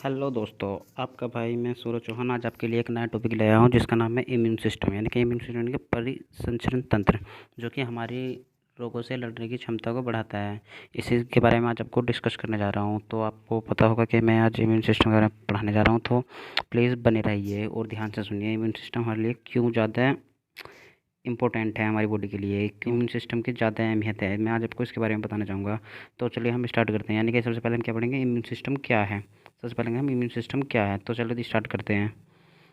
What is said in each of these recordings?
Hello दोस्तों, आपका भाई मैं सूरज चौहान आज आपके लिए एक नया टॉपिक लाया हूँ जिसका नाम है इम्यून सिस्टम। यानी कि इम्यून सिस्टम यानी कि परिसंचरण तंत्र, जो कि हमारी रोगों से लड़ने की क्षमता को बढ़ाता है। इसी के बारे में आज आपको डिस्कस करने जा रहा हूँ। तो आपको पता होगा कि मैं आज इम्यून सिस्टम के बारे में पढ़ाने जा रहा हूँ, तो प्लीज़ बने रहिए और ध्यान से सुनिए इम्यून सिस्टम हमारे लिए क्यों ज़्यादा इम्पोर्टेंट है, हमारी बॉडी के लिए क्यों इम्यून सिस्टम की ज़्यादा अहमियत है। मैं आज आपको इसके बारे में बताना चाहूँगा। तो चलिए हम स्टार्ट करते हैं। यानी कि सबसे पहले हम क्या पढ़ेंगे, इम्यून सिस्टम क्या है। सबसे पहले हम इम्यून सिस्टम क्या है, तो चलो स्टार्ट करते हैं।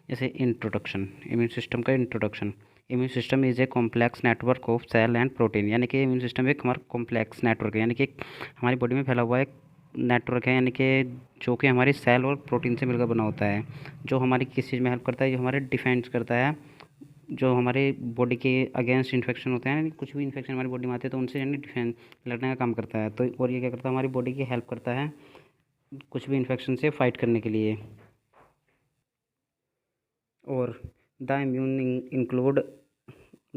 जैसे इंट्रोडक्शन, इम्यून सिस्टम का introduction. Immune system is a complex network of cell and protein. यानी कि इम्यून सिस्टम एक हमारा कॉम्प्लेक्स नेटवर्क है, यानी कि हमारी बॉडी में फैला हुआ एक नेटवर्क है, यानी कि जो कि हमारी सेल और प्रोटीन से मिलकर बना होता है, जो हमारी किस चीज़ में हेल्प करता है, जो हमारे डिफेंस करता है, जो हमारे बॉडी के अगेंस्ट इन्फेक्शन होते हैं, यानी कुछ भी इन्फेक्शन हमारी बॉडी में आते हैं तो उनसे यानी डिफेंस लड़ने का काम करता है। तो और ये क्या करता है, हमारी बॉडी की हेल्प करता है कुछ भी इन्फेक्शन से फाइट करने के लिए। और the immune include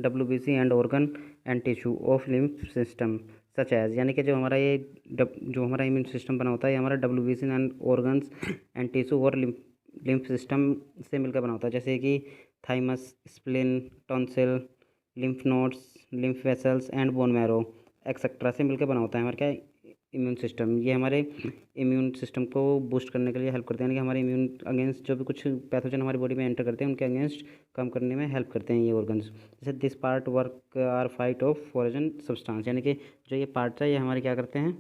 WBC and organ and tissue of lymph system such as. यानी कि जो हमारा ये जो हमारा इम्यून सिस्टम बना होता है, ये हमारा WBC and organs and tissue और लिम्फ सिस्टम से मिलकर बना होता है, जैसे कि thymus, spleen, tonsil, lymph nodes, lymph vessels and bone marrow etcetera से मिलकर बना होता है हमारा क्या, इम्यून सिस्टम। ये हमारे इम्यून सिस्टम को बूस्ट करने के लिए हेल्प करते हैं, यानी कि हमारे इम्यून अगेंस्ट जो भी कुछ पैथोजन हमारी बॉडी में एंटर करते हैं उनके अगेंस्ट काम करने में हेल्प करते हैं ये ऑर्गन्स। जैसे this part work are fight off foreign substance, यानी कि जो ये पार्ट है ये हमारे क्या करते हैं,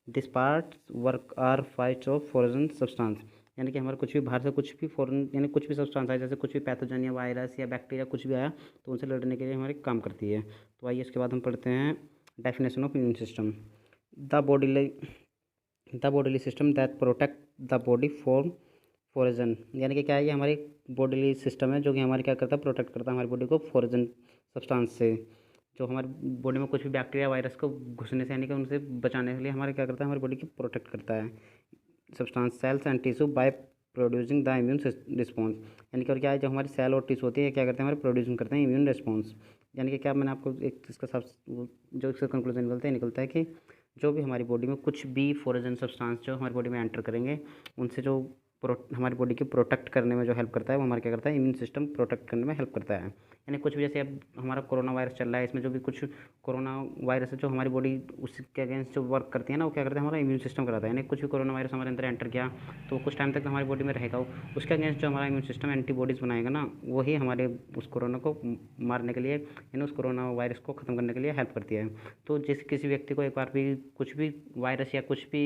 this part work are fight off foreign substance, यानी कि हमारे कुछ भी बाहर से कुछ भी फॉरेन यानी कुछ भी सब्सटेंस आए, जैसे कुछ भी पैथोजन या वायरस या बैक्टीरिया कुछ भी आया तो उनसे लड़ने के लिए हमारे काम करती है। तो आइए इसके बाद हम पढ़ते हैं definition of immune system. The body the bodily system that protect the body form फॉरेजन। यानी कि क्या है, ये हमारी बॉडीली सिस्टम है जो कि हमारी क्या करता है, प्रोटेक्ट करता है हमारी बॉडी को फॉरेजन सब्सटेंस से, जो हमारी बॉडी में कुछ भी बैक्टीरिया वायरस को घुसने से यानी कि उनसे बचाने के लिए हमारे क्या करता है, हमारी बॉडी की प्रोटेक्ट करता है substance cells and tissue by producing the immune response. यानी कि और क्या है, जो हमारी सेल और टिश्यू होती है क्या करते हैं, हमारे प्रोड्यूसिंग करते हैं इम्यून रिस्पॉन्स। यानी कि क्या, मैंने आपको एक इसका सब जो इसका कंक्लूजन निकलता है कि जो भी हमारी बॉडी में कुछ भी फॉरेन सब्सटेंस जो हमारी बॉडी में एंटर करेंगे उनसे जो हमारी बॉडी की प्रोटेक्ट करने में जो हेल्प करता है वो हमारा क्या करता है, इम्यून सिस्टम प्रोटेक्ट करने में हेल्प करता है। यानी कुछ भी, जैसे अब हमारा कोरोना वायरस चल रहा है, इसमें जो भी कुछ कोरोना वायरस है जो हमारी बॉडी उसके अगेंस्ट जो वर्क करती है ना, वो क्या करता है, हमारा इम्यून सिस्टम कराता है। यानी कुछ भी कोरोना वायरस हमारे अंदर एंटर किया तो कुछ टाइम तक हमारी बॉडी में रहेगा, उसके अगेंस्ट जो हमारा इम्यून सिस्टम एंटीबॉडीज़ बनाएगा ना, वही हमारे उस कोरोना को मारने के लिए यानी उस कोरोना वायरस को ख़त्म करने के लिए हेल्प करती है। तो जिस किसी व्यक्ति को एक बार भी कुछ भी वायरस या कुछ भी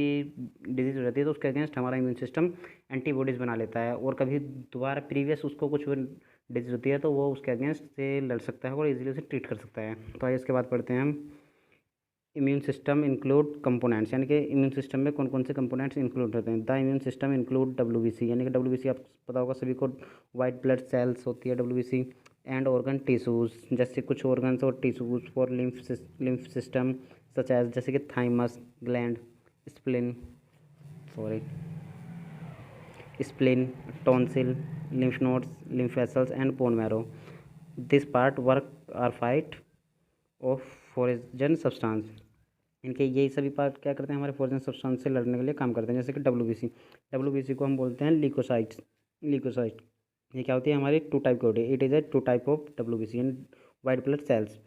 डिजीज़ हो जाती है तो उसके अगेंस्ट हमारा इम्यून सिस्टम एंटीबॉडीज़ बना लेता है, और कभी दोबारा प्रीवियस उसको कुछ डिजीज़ होती है तो वो उसके अगेंस्ट से लड़ सकता है और इजीली उसे ट्रीट कर सकता है। तो आइए इसके बाद पढ़ते हैं हम इम्यून सिस्टम इंक्लूड कंपोनेंट्स। यानी कि इम्यून सिस्टम में कौन कौन से कंपोनेंट्स इंक्लूड होते हैं। The immune system include WBC, यानी कि WBC आप पता होगा सभी को, वाइट ब्लड सेल्स होती है WBC, एंड ऑर्गन टिश्यूज, जैसे कुछ ऑर्गन्स और tissues for lymph system such as, जैसे कि thymus gland, spleen spleen, tonsil, lymph nodes, lymph vessels and bone marrow. This part work are fight off foreign substance. इनके यही सभी part क्या करते हैं, हमारे फॉरेन सब्सटेंस से लड़ने के लिए काम करते हैं। जैसे कि WBC को हम बोलते हैं ल्यूकोसाइट। ये क्या होती है, हमारी टू टाइप की होती है। It is a two type of WBC in white blood cells,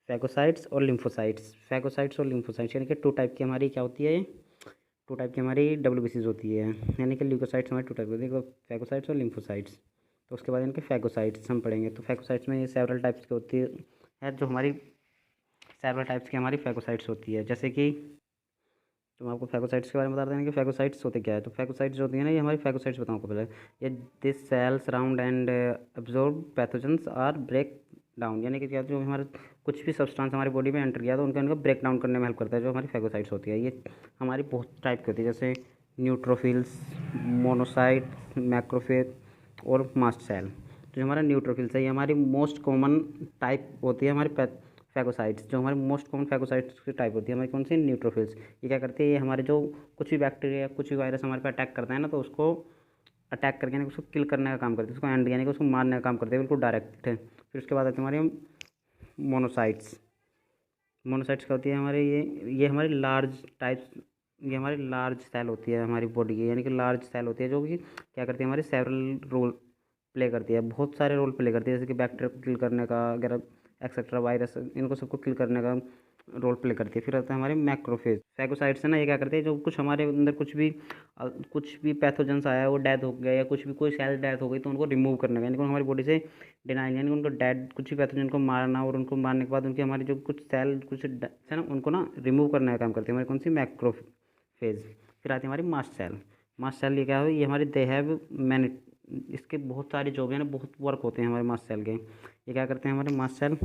phagocytes और लिम्फोसाइट्स यानी कि टू टाइप की हमारी क्या होती है, टू टाइप की हमारी WBCs होती है। यानी कि ल्यूकोसाइट्स हमारी टू टाइप होती है, फैगोसाइट्स और लिम्फोसाइट्स। तो उसके बाद इनके फैगोसाइट्स हम पढ़ेंगे। तो फैगोसाइट्स में ये सेवरल टाइप्स की होती है, जो हमारी सेवरल टाइप्स की हमारी फैगोसाइट्स होती है। जैसे कि तो मैं आपको फैगोसाइट्स के बारे में बता दें कि फैगोसाइट्स होते क्या है। तो फैगोसाइट्स जो होती है ना, ये हमारी फैगोसाइट्स बताऊँ आपको पहले, ये this cells round and absorb pathogens are break down. यानी कि क्या, जो हमारे कुछ भी सब्सटेंस हमारी बॉडी में एंटर किया तो उनका ब्रेक डाउन करने में हेल्प करता है, जो हमारी फैगोसाइट्स होती है। ये हमारी बहुत टाइप की होती है, जैसे न्यूट्रोफिल्स, मोनोसाइट, मैक्रोफेज और मास्ट सेल। जो हमारा न्यूट्रोफिल्स है, ये हमारी मोस्ट कॉमन टाइप होती है हमारी फैगोसाइट्स। जो हमारी मोस्ट कॉमन फैगोसाइट्स की टाइप होती है हमारी कौन सी, न्यूट्रोफिल्स। ये क्या करती है, ये हमारे जो कुछ भी बैक्टीरिया कुछ भी वायरस हमारे पे अटैक करता है ना, तो उसको अटैक करके यानी उसको किल करने का काम करती है, उसको एंड यानी कि उसको मारने का काम करते हैं, बिल्कुल डायरेक्ट है। फिर उसके बाद आती है हमारी मोनोसाइट्स। मोनोसाइट्स क्या होती है हमारे, ये हमारी लार्ज टाइप्स ये हमारी लार्ज सेल होती है हमारी बॉडी की, यानी कि लार्ज सेल होती है जो कि क्या करती है, हमारी सेवरल रोल प्ले करती है, बहुत सारे रोल प्ले करती है, जैसे कि बैक्टीरिया को किल करने का वगैरह एक्सेट्रा, वायरस, इनको सबको किल करने का रोल प्ले करती है। फिर आता है हमारे मैक्रोफेज। फैगोसाइट्स है ना, ये क्या करते हैं, जो कुछ हमारे अंदर कुछ भी पैथोजेंस आया है, वो डेथ हो गया या कुछ भी कोई सेल डेथ हो गई, तो उनको रिमूव करने का, यानी कि हमारी बॉडी से डिनाइल, यानी उनको डेड कुछ भी पैथोजन को मारना, और उनको मारने के बाद उनकी हमारी जो कुछ सेल कुछ है ना, उनको ना रिमूव करने का काम करती है हमारी कौन सी, मैक्रोफेज। फिर आती है हमारी मास्ट सेल। मास्ट सेल ये क्या है, ये हमारे दे हैव मैनी, इसके बहुत सारे जॉब है ना, बहुत वर्क होते हैं हमारे मास्ट सेल के। ये क्या करते हैं हमारे मास्ट सेल,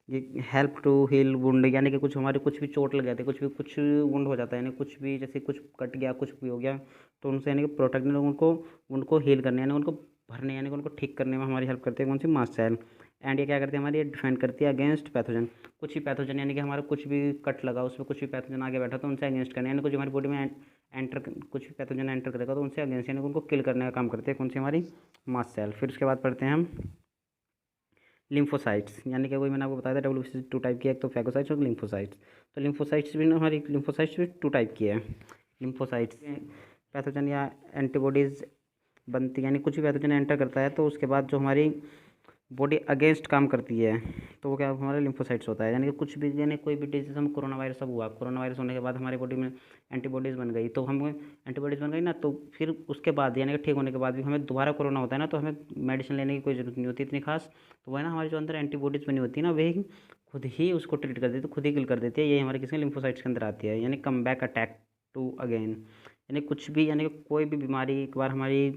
ये हेल्प टू हील वुंड, यानी कि कुछ हमारे कुछ भी चोट लग जाती है, कुछ वुंड हो जाता है, यानी कुछ भी जैसे कुछ कट गया, कुछ भी हो गया, तो उनसे यानी कि प्रोटेक्ट, उनको उनको हील करने, यानी उनको भरने, यानी कि उनको ठीक करने में हमारी हेल्प करती है कौन सी, मास्ट सेल। एंड ये क्या करती है हमारी, ये डिफेंड करती है अगेंस्ट पैथोजन। कुछ भी पैथोजन, यानी कि हमारा कुछ भी कट लगा, उसमें कुछ भी पैथोजन आगे बैठा, तो उनसे अगेंस्ट करने, यानी कुछ हमारी बॉडी में एंटर, कुछ भी पैथोजन एंटर करेगा तो उनसे अगेंस्ट, यानी उनको किल करने का काम करते हैं कौन सी, हमारी मास्ट सेल। फिर उसके बाद पढ़ते हैं हम लिम्फोसाइट्स, यानी कि वही मैंने आपको बताया था WBC 2 टाइप की है, एक तो फैगोसाइट्स और लिम्फोसाइट्स। तो लिम्फोसाइट्स भी ना, हमारी लिम्फोसाइट्स भी 2 टाइप की है। लिम्फोसाइट्स पैथोजन या एंटीबॉडीज़ बनती, यानी कुछ भी पैथोजन एंटर करता है तो उसके बाद जो हमारी बॉडी अगेंस्ट काम करती है, तो वो क्या हमारा लिम्फोसाइट्स होता है। यानी कि कुछ भी, यानी कोई भी डिजीज, हम कोरोना वायरस सब हुआ, कोरोना वायरस होने के बाद हमारी बॉडी में एंटीबॉडीज़ बन गई, तो हम एंटीबॉडीज़ बन गई ना, तो फिर उसके बाद यानी कि ठीक होने के बाद भी हमें दोबारा कोरोना होता है ना, तो हमें मेडिसिन लेने की कोई ज़रूरत नहीं होती इतनी खास। तो वह ना हमारे जो अंदर एंटीबॉडीज़ बनी होती है ना, वही खुद ही उसको ट्रीट कर देती है, खुद ही किल कर देती है। ये हमारे किसी लिम्फोसाइट्स के अंदर आती है, यानी come back attack to again, यानी कुछ भी, यानी कि कोई भी बीमारी एक बार हमारी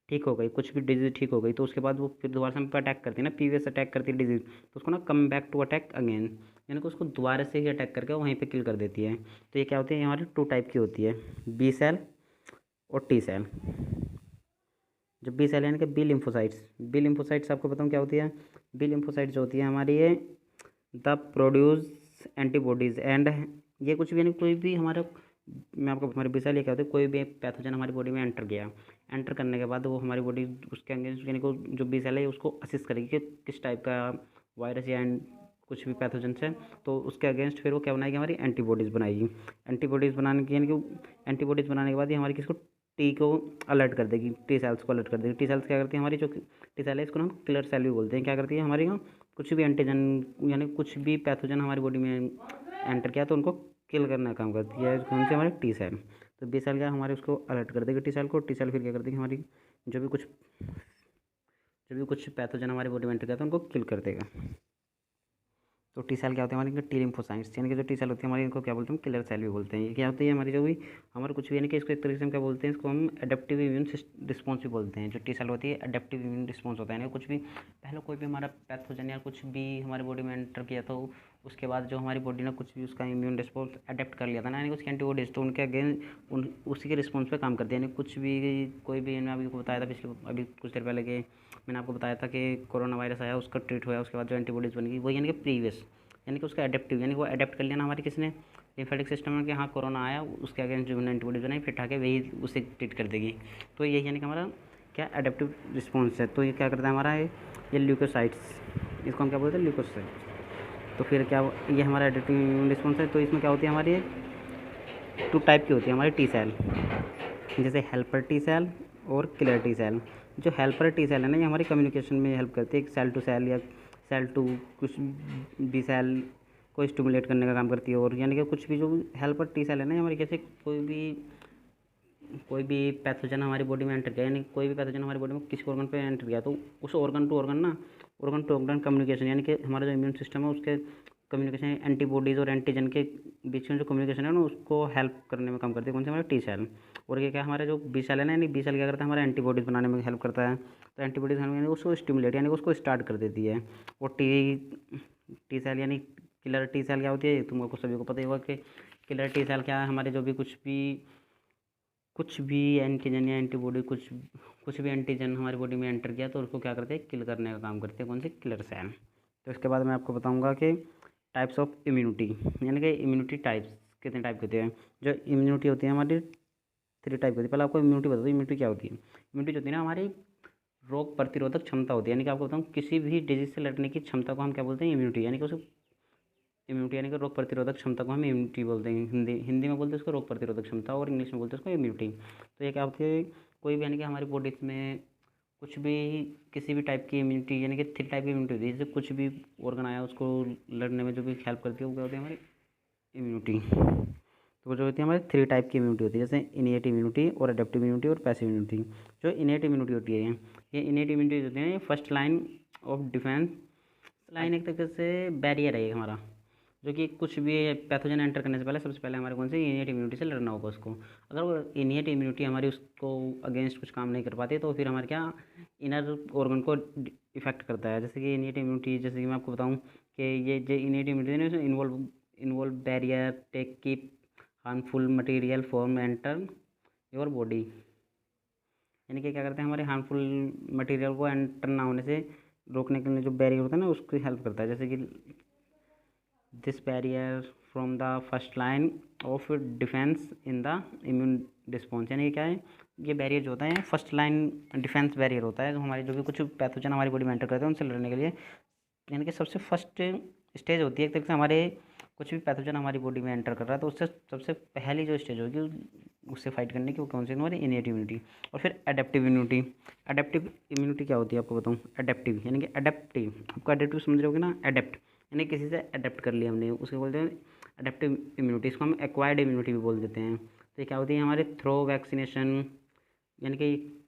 ठीक हो गई, कुछ भी डिजीज़ ठीक हो गई, तो उसके बाद वो फिर दोबारा से हम पे अटैक करती है ना, प्रीवियस अटैक करती है डिजीज़, तो उसको ना come back to attack again, यानी कि उसको दोबारा से ही अटैक करके वहीं पे किल कर देती है। तो ये क्या होती है, ये हमारी 2 टाइप की होती है, बी सेल और टी सेल। जो बी सेल यानी कि बी लिम्फोसाइट्स आपको बताऊँ क्या होती है। बी लिम्फोसाइट्स जो होती है हमारी, ये द प्रोड्यूस एंटीबॉडीज़ एंड, ये कुछ भी यानी कोई भी हमारा, मैं आपको हमारे बी सेल ये क्या होती है, कोई भी एक पैथोजन हमारी बॉडी में एंटर गया, एंटर करने के बाद वो हमारी बॉडी उसके अगेंस्ट, यानी को जो बी सेल है उसको असिस्ट करेगी कि किस टाइप का वायरस या कुछ भी पैथोजन है, तो उसके अगेंस्ट फिर वो क्या बनाएगी, हमारी एंटीबॉडीज़ बनाएगी। एंटीबॉडीज़ बनाने की, यानी कि एंटीबॉडीज़ बनाने के बाद ये हमारी किसको, टी को अलर्ट कर देगी, टी सेल्स को अलर्ट कर देगी। टी सेल्स क्या करती है, हमारी जो टी सेल है इसको हम किलर सेल भी बोलते हैं। क्या करती है हमारी, यहाँ कुछ भी एंटीजन, यानी कुछ भी पैथोजन हमारी बॉडी में एंटर किया तो उनको किल करने का काम करती है कौन सी, हमारी टी सेल। तो बी सेल क्या हमारे उसको अलर्ट कर देगी टी सेल को, टी सेल फिर क्या कर देगी, हमारी जो भी कुछ पैथोजन हमारी बॉडी में एंटर किया तो उनको किल कर देगा। तो टी सेल क्या होती है हमारी, टी लिम्फोसाइट्स, यानी कि जो टी सेल होती है हमारी, इनको क्या बोलते हैं, किलर सेल भी बोलते हैं। ये क्या होती है हमारी, जो भी हमारे कुछ भी, यानी कि इसको एक तरीके से हम क्या बोलते हैं, इसको हम एडेप्टिव इम्यून रिस्पॉन्स भी बोलते हैं। जो टी सेल होती है एडेप्टिव इम्यून रिस्पॉन्स होता है, यानी कुछ भी पहले कोई भी हमारा पैथोजन या कुछ भी हमारी बॉडी में एंटर किया, तो उसके बाद जो हमारी बॉडी ने कुछ भी उसका इम्यून रिस्पॉन्स अडेप्ट कर लिया था ना, यानी उसकी एंटीबॉडीज, तो उनके अगेंस्ट उसी के रिस्पॉन्स पे काम करती है। यानी कुछ भी कोई भी, मैंने अभी को बताया था अभी कुछ देर पहले के मैंने आपको बताया था कि कोरोना वायरस आया, उसका ट्रीट हुआ, उसके बाद जो एंटीबॉडीज़ बन गई वही, यानी कि प्रीवियस, यानी कि उसका एडेप्टिव, यानी वो अडेप्ट कर लिया ना हमारे किसने, लिम्फेटिक सिस्टम में, कि हाँ कोरोना आया, उसके अगेंस्ट जो एंटीबॉडीज बनाई फिर ठाके वही उसे ट्रीट कर देगी। तो यही यानी कि हमारा क्या एडेप्टिव रिस्पॉन्स है। तो ये क्या करता है हमारा, ये ल्यूकोसाइट्स, इसको हम क्या बोलते हैं, ल्यूकोसाइट्स। तो फिर क्या, ये हमारा एडेप्टिव रिस्पॉन्स है। तो इसमें क्या होती है हमारी, 2 टाइप की होती है हमारी टी सेल, जैसे हेल्पर टी सेल और किलर टी सेल। जो हेल्पर टी सेल है ना, ये हमारी कम्युनिकेशन में हेल्प करती है, सेल टू सेल या सेल टू कुछ भी सेल को स्टिमुलेट करने का काम करती है। और यानी कि कुछ भी जो हेल्पर टी सेल है ना, हमारी कैसे कोई भी पैथोजन हमारी बॉडी में एंटर किया, यानी कोई भी पैथोजन हमारी बॉडी में किसी ऑर्गन पे एंटर किया, तो उस ऑर्गन टू ऑर्गन कम्युनिकेशन, यानी कि हमारा जो इम्यून सिस्टम है उसके कम्युनिकेशन, एंटीबॉडीज़ और एंटीजन के बीच में जो कम्युनिकेशन है ना, उसको हेल्प करने में काम करती है कौन सी, हमारे टी सेल। और ये क्या हमारा जो बी सेल है ना, यानी बी सेल क्या करता है, हमारा एंटीबॉडीज़ बनाने में हेल्प करता है। तो एंटीबॉडीज़ यानी उसको स्टिमुलेट, यानी उसको स्टार्ट कर देती है। और टी सेल यानी किलर टी सेल क्या होती है, तुमको सभी को पता ही होगा कि किलर टी सेल क्या है, हमारे जो भी कुछ भी एंटीजन या एंटीबॉडी कुछ भी एंटीजन हमारी बॉडी में एंटर किया तो उसको क्या करते हैं, किल करने का काम करते हैं कौन से, किलर सेल। तो इसके बाद मैं आपको बताऊंगा कि टाइप्स ऑफ इम्यूनिटी, यानी कि इम्यूनिटी टाइप्स कितने टाइप के होते हैं। जो इम्यूनिटी होती है हमारी 3 टाइप की होती है। पहले आपको इम्यूनिटी बता दो, इम्यूनिटी क्या होती है। इम्यूनिटी जो होती है ना, हमारी रोग प्रतिरोधक क्षमता होती है, यानी कि आपको बताऊँ किसी भी डिजीज से लड़ने की क्षमता को हम क्या बोलते हैं, इम्यूनिटी। यानी कि उसे इम्यूनिटी यानी कि रोग प्रतिरोधक क्षमता को हम इम्यूनिटी बोलते हैं। हिंदी में बोलते हैं उसको रोग प्रतिरोधक क्षमता, और इंग्लिश में बोलते हैं उसको इम्यूनिटी। तो ये क्या होती है, कोई भी यानी कि हमारी बॉडी में कुछ भी किसी भी टाइप की इम्यूनिटी, यानी कि 3 टाइप की इम्यूनिटी होती है। जैसे कुछ भी ऑर्गन आया उसको लड़ने में जो भी हेल्प करती है वो क्या होती है, हमारी इम्यूनिटी। तो वो जो होती है हमारी 3 टाइप की इम्यूनिटी होती है, जैसे इनेट इम्यूनिटी और अडेप्टिव इम्यूनिटी और पैसिव इम्यूनिटी। जो इनेट इम्यूनिटी होती है, ये इनेट इम्यूनिटी होती है first line of defence. Line एक तरीके से बैरियर है हमारा, जो कि कुछ भी पैथोजन एंटर करने से पहले सबसे पहले हमारे कौन सी इनिएट इम्यूनिटी से लड़ना होगा उसको। अगर वो इनिएट इम्यूनिटी हमारी उसको अगेंस्ट कुछ काम नहीं कर पाती, तो फिर हमारे क्या इनर ऑर्गन को इफेक्ट करता है। जैसे कि इनिएट इम्यूनिटी, जैसे कि मैं आपको बताऊं कि ये जो innate immunity involve barrier take keep harmful material form enter your body. यानी कि क्या करते हैं, हमारे हार्मफुल मटेरियल को एंटर ना होने से रोकने के लिए जो बैरियर होता है ना, उसकी हेल्प करता है। जैसे कि this barrier from the first line of defence in the immune response. यानी क्या है, ये बैरियर जो होता है फर्स्ट लाइन डिफेंस बैरियर होता है, जो हमारी जो भी कुछ पैथोजन हमारी बॉडी में एंटर करते हैं उनसे लड़ने के लिए, यानी कि सबसे फर्स्ट स्टेज होती है एक तरीके से। हमारे कुछ भी पैथोजन हमारी बॉडी में एंटर कर रहा है तो उससे सबसे पहली जो स्टेज होगी उससे फाइट करने की, वो कौन सी हमारी इनेट इम्यूनिटी। और फिर अडेप्टिव इम्यूनिटी। अडेप्टिव इम्यूनिटी क्या होती है आपको बताऊँ। अडेप्टिव यानी कि अडेप्टिव, आपको अडेप्टिव समझ रहे होगे ना, अडेप्ट यानी किसी से अडेप्ट कर लिया हमने, उसको बोलते हैं अडेप्टिव इम्यूनिटी। इसको हम एक्वायर्ड इम्यूनिटी भी बोल देते हैं। तो ये क्या होती है, हमारे थ्रो वैक्सीनेशन, यानी कि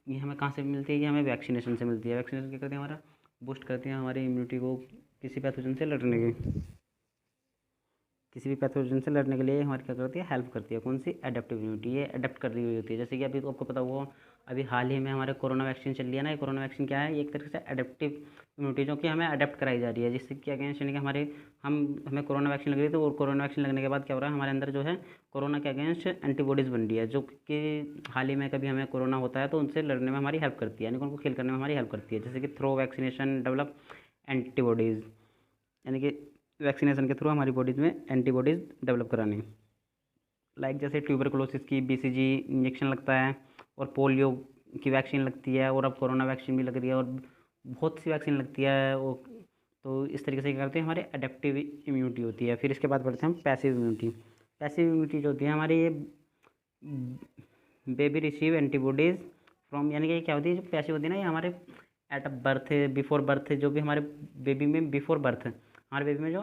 ये हमें कहाँ से मिलती है, ये हमें वैक्सीनेशन से मिलती है। वैक्सीनेशन क्या करती है, हमारा बूस्ट करती है हमारी इम्यूनिटी को किसी पैथोजन से लड़ने के, किसी भी पैथोजन से लड़ने के लिए हमारी क्या करती है, हेल्प करती है। कौन सी, एडेप्टिव इम्यूनिटी। ये अडेप्ट कर रही हुई होती है। जैसे कि अभी तो आपको पता हुआ, अभी हाल ही में हमारे कोरोना वैक्सीन चल रही है ना, ये कोरोना वैक्सीन क्या है, ये एक तरीके से एडेप्टिव इम्यूनिटी जो कि हमें अडेप्ट कराई जा रही है, जिससे कि अगेंस्ट यानी कि हमें कोरोना वैक्सीन लग रही थी, और कोरोना वैक्सीन लगने के बाद क्या हो रहा है, हमारे अंदर जो है कोरोना के अगेंस्ट एंटीबॉडीज़ बन रही है, जो कि हाल ही में कभी हमें कोरोना होता है तो उनसे लड़ने में हमारी हेल्प करती है, यानी कि उनको किल करने में हमारी हेल्प करती है। जैसे कि थ्रो वैक्सीनेशन डेवलप एंटीबॉडीज़, यानी कि वैक्सीनेशन के थ्रू हमारी बॉडीज़ में एंटीबॉडीज़ डेवलप करानी। लाइक जैसे ट्यूबरकुलोसिस की बीसीजी इंजेक्शन लगता है, और पोलियो की वैक्सीन लगती है, और अब कोरोना वैक्सीन भी लग रही है, और बहुत सी वैक्सीन लगती है वो। तो इस तरीके से क्या करते हैं, हमारे अडेप्टिव इम्यूनिटी होती है। फिर इसके बाद बढ़ते हैं हम पैसिव इम्यूनिटी। पैसिव इम्यूनिटी जो होती है हमारी, ये बेबी रिसीव एंटीबॉडीज़ फ्रॉम, यानी कि क्या होती है, जो पैसिव होती है ना, ये हमारे at a birth, before birth, जो भी हमारे बेबी में बिफोर बर्थ हमारे बेबी में जो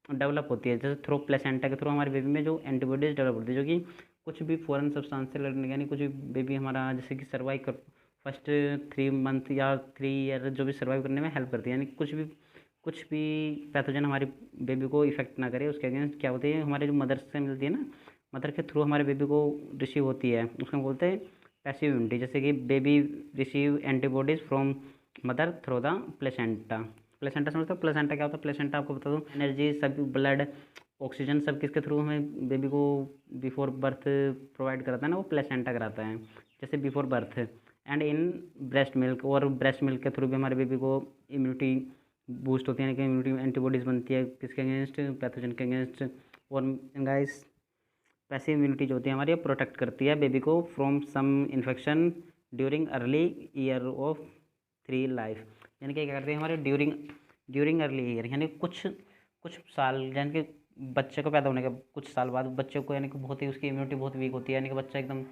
डेवलप होती है, जैसे थ्रू प्लेसेंटा के थ्रू हमारे बेबी में जो एंटीबॉडीज डेवलप होती है, जो कि कुछ भी फॉरेन सब्सटेंस से लड़ने, यानी कुछ भी बेबी हमारा जैसे कि सर्वाइव कर फर्स्ट 3 मंथ या 3 ईयर जो भी सर्वाइव करने में हेल्प करती है, यानी कुछ भी पैथोजन हमारी बेबी को इफेक्ट ना करे, उसके अगेंस्ट क्या होती है, हमारे जो मदर से मिलती है ना, मदर के थ्रू हमारे बेबी को रिसीव होती है, उसको बोलते हैं पैसिव इम्यूनिटी। जैसे कि baby receive antibodies from mother through the placenta. Placenta समझते हो, प्लेसेंटा क्या होता है, प्लेसेंटा आपको बता दूँ, एनर्जी सब, ब्लड, ऑक्सीजन सब किसके थ्रू हमें बेबी को बिफोर बर्थ प्रोवाइड कराता है ना, वो प्लेसेंटा कराता है, जैसे before birth. And in breast milk, और ब्रेस्ट मिल्क के थ्रू भी हमारे बेबी को इम्यूनिटी बूस्ट होती है, यानी कि इम्यूनिटी एंटीबॉडीज़ बनती है किसके अगेंस्ट, पैथोजन के अगेंस्ट। और गाइस, पैसिव इम्यूनिटी जो होती है हमारी, प्रोटेक्ट करती है बेबी को from some infection during early year of 3 life. यानी कि क्या करते हैं, हमारे ड्यूरिंग अर्ली ईयर, यानी कुछ कुछ साल, यानी कि बच्चे को पैदा होने के कुछ साल बाद बच्चे को, यानी कि बहुत ही उसकी इम्यूनिटी बहुत वीक होती है, यानी कि बच्चा एकदम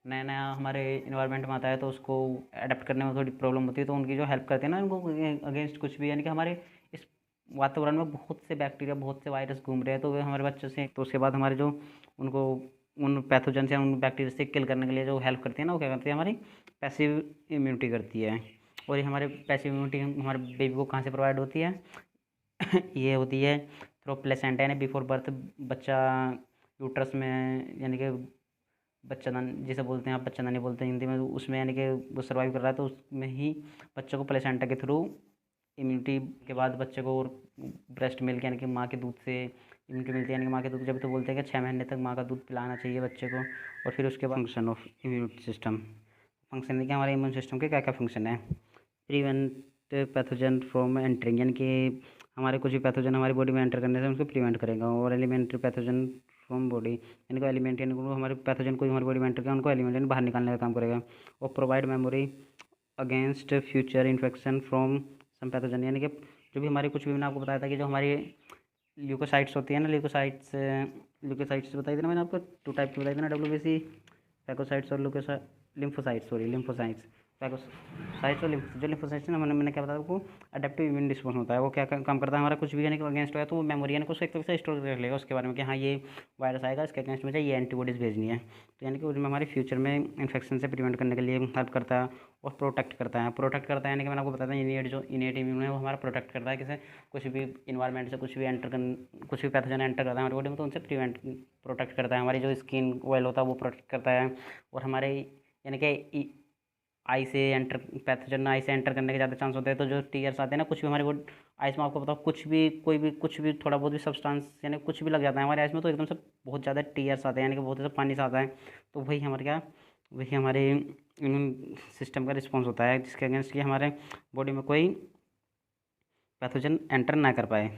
नया नया हमारे इन्वायरमेंट में आता है, तो उसको अडेप्ट करने में थोड़ी प्रॉब्लम होती है, तो उनकी जो हेल्प करते हैं ना उनको अगेंस्ट कुछ भी, यानी कि हमारे इस वातावरण में बहुत से बैक्टीरिया, बहुत से वायरस घूम रहे हैं, तो वे हमारे बच्चों से, तो उसके बाद हमारे जो उनको उन पैथोजन से, उन बैक्टीरिया से किल करने के लिए जो हेल्प करती है ना, वो क्या करती है, हमारी पैसिव इम्यूनिटी करती है। और ये हमारे पैसिव इम्यूनिटी हमारे बेबी को कहाँ से प्रोवाइड होती है ये होती है थ्रू प्लेसेंटा, यानी बिफोर बर्थ बच्चा यूट्रस में, यानी कि बच्चादान जिसे बोलते हैं, आप बच्चादानी बोलते हैं हिंदी में, उसमें यानी कि वो सर्वाइव कर रहा है, तो उसमें ही बच्चे को प्लेसेंटा के थ्रू इम्यूनिटी के बाद बच्चे को, और ब्रेस्ट मिल्क यानी कि माँ के दूध से इम्यूनिटी मिलती है, यानी कि माँ के दूध, जब तो बोलते हैं कि 6 महीने तक माँ का दूध पिलाना चाहिए बच्चे को। और फिर उसके बाद function of immunity system. Function देखिए, हमारे इम्यून सिस्टम के क्या क्या फंक्शन है। प्रिवेंट पैथोजन फ्रॉम एंटरिंग, यानी कि हमारे कुछ भी पैथोजन हमारी बॉडी में एंटर करने से उनको प्रिवेंट करेगा। और एलिमेंट्री पैथोजन फ्रॉम बॉडी, यानी कि एलिमेंट, यानी कि हमारे पैथोजन को हमारी बॉडी में एंटर करेगा, उनको एलिमेंट यानी बाहर निकालने का काम करेगा। और provide memory against future infection from some pathogen, यानी कि जो भी हमारी कुछ भी, मैंने आपको बताया था कि जो हमारी ल्यूकोसाइट्स होती है ना, ल्यूकोसाइट्स बताई थी ना मैंने आपको, 2 टाइप की बताई थी ना WBC, फैगोसाइट्स और लिम्फोसाइट्स, सॉरी लिम्फोसाइट्स, फैगोसाइट्स और जो लिम्फोसाइट्स ना, मैंने क्या बताया आपको, अडेप्टिव इम्यून रिस्पॉन्स होता है। वो क्या काम करता है, हमारा कुछ भी यानी कि अगेंस्ट होगा तो वो मेमोरी यानी कि उसको एक तरह से स्टोर कर लेगा उसके बारे में कि हाँ ये वायरस आएगा, इसके अगेंस्ट मुझे ये एंटीबॉडीज़ भेजनी है। तो यानी कि उसमें हमारे फ्यूचर में इन्फेक्शन से प्रिवेंट करने के लिए हेल्प करता है और प्रोटेक्ट करता है। यानी कि मैंने आपको बताया था इनेट इम्यून है वो हमारा प्रोटेक्ट करता है किसे, कुछ भी इन्वायरमेंट से कुछ भी पैथोजन एंटर करता है हमारे बॉडी में तो उनसे प्रोटेक्ट करता है। हमारी जो स्किन ऑयल होता है वो प्रोटेक्ट करता है। और हमारे यानी कि आई से एंटर करने के ज़्यादा चांस होते हैं। तो जो टीयर्स आते हैं ना, कुछ भी हमारे वो आइस में, आपको बताओ कुछ भी थोड़ा बहुत भी सब्सटेंस यानी कुछ भी लग जाता है हमारे आइस में तो एकदम से बहुत ज़्यादा टीयर्स आते हैं, यानी कि बहुत ज़्यादा पानी से आता है। तो वही हमारे इम्यून सिस्टम का रिस्पॉन्स होता है जिसके अगेंस्ट कि हमारे बॉडी में कोई पैथोजन एंटर ना कर पाए।